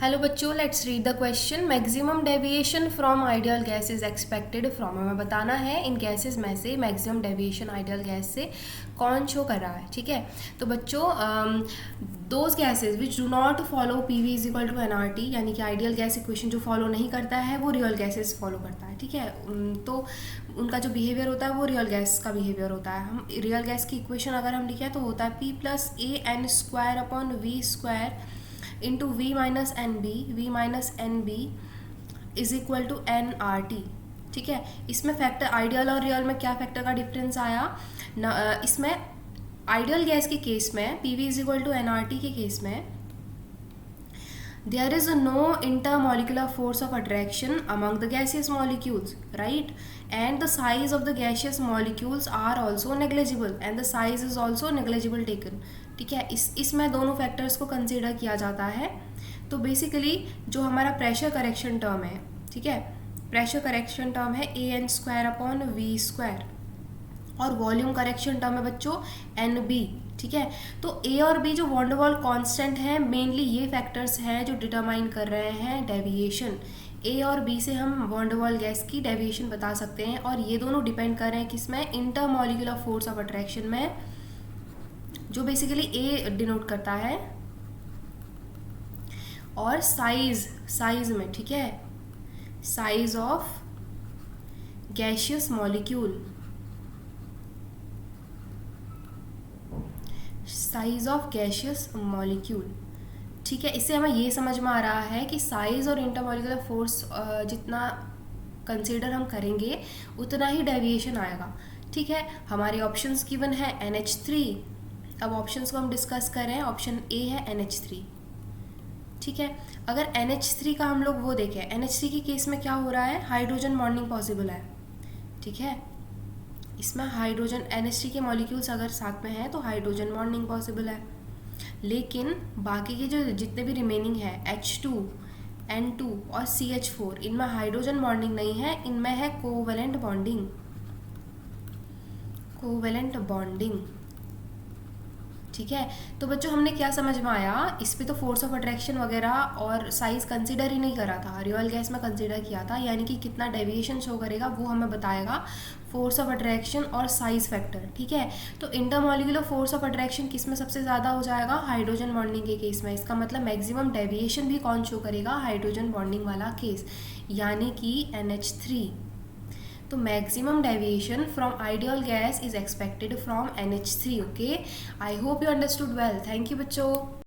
Hello बच्चों, let's read the question. Maximum deviation from ideal gas is expected from, हमें बताना है इन gases में से मैक्सिमम डेविएशन आइडियल गैस से कौन शो कर रहा है। ठीक है, तो बच्चों those gases which do not follow P V is equal to n R T, यानी कि आइडियल गैस इक्वेशन जो फॉलो नहीं करता है वो रियल गैसेस फॉलो करता है। ठीक है, तो उनका जो बिहेवियर होता है वो रियल गैस का बिहेवियर होता है। हम रियल गैस की इक्वेशन अगर हम लिखें तो होता है P plus a n square upon we square into V minus n b is equal to n R T. ठीक है, इसमें फैक्टर आइडियल और रियल में क्या फैक्टर का डिफरेंस आया इसमें आइडियल गैस के केस में P V is equal to n R T के केस में there is no intermolecular force of attraction among the gaseous molecules, right? And the size of the gaseous molecules are also negligible and the size is also negligible taken. ठीक है, इसमें दोनों factors को consider किया जाता है। तो basically जो हमारा प्रेशर करेक्शन टर्म है, ठीक है, प्रेशर करेक्शन टर्म है a n square upon we square और वॉल्यूम करेक्शन टर्म है बच्चों एन बी। ठीक है, तो ए और बी जो वॉन डेर वाल्स कांस्टेंट है, मेनली ये फैक्टर्स हैं जो डिटरमाइन कर रहे हैं डेविएशन। ए और बी से हम वॉन डेर वाल्स गैस की डेविएशन बता सकते हैं और ये दोनों डिपेंड कर रहे हैं किसमें, इंटरमॉलिक्यूलर फोर्स ऑफ अट्रैक्शन में, जो बेसिकली ए डिनोट करता है, और साइज में। ठीक है, size of gaseous molecule, size of gaseous molecule. ठीक है, इससे हमें ये समझ में आ रहा है कि साइज और इंटरमॉलिक्यूलर फोर्स जितना कंसीडर हम करेंगे उतना ही डेविएशन आएगा। ठीक है, हमारे ऑप्शंस गिवन है NH3। अब ऑप्शंस को हम डिस्कस करें। ऑप्शन ए है NH3। ठीक है, अगर NH3 का हम लोग वो देखें, NH3 के केस में क्या हो रहा है, हाइड्रोजन बॉन्डिंग पॉसिबल है। ठीक है, इसमें हाइड्रोजन NH3 के मॉलिक्यूल्स अगर साथ में हैं तो हाइड्रोजन बॉन्डिंग पॉसिबल है, लेकिन बाकी के जो जितने भी रिमेनिंग है H2, N2 और CH4, इनमें हाइड्रोजन बॉन्डिंग नहीं है, इनमें है कोवेलेंट बॉन्डिंग। ठीक है, तो बच्चों हमने क्या समझ में आया, इस पे तो फोर्स ऑफ अट्रैक्शन वगैरह और साइज कंसीडर ही नहीं करा था, रियल गैस में कंसीडर किया था, यानी कि कितना डेविएशन शो करेगा वो हमें बताएगा फोर्स ऑफ अट्रैक्शन और साइज फैक्टर। ठीक है, तो इंटरमॉलिक्यूलर फोर्स ऑफ अट्रैक्शन किस में सबसे ज़्यादा हो जाएगा, हाइड्रोजन बॉन्डिंग के केस में। इसका मतलब मैक्सिमम डेविएशन भी कौन शो करेगा, हाइड्रोजन बॉन्डिंग वाला केस, यानी कि NH3। तो maximum deviation from ideal gas is expected from NH3। Okay, I hope you understood well. Thank you बच्चों।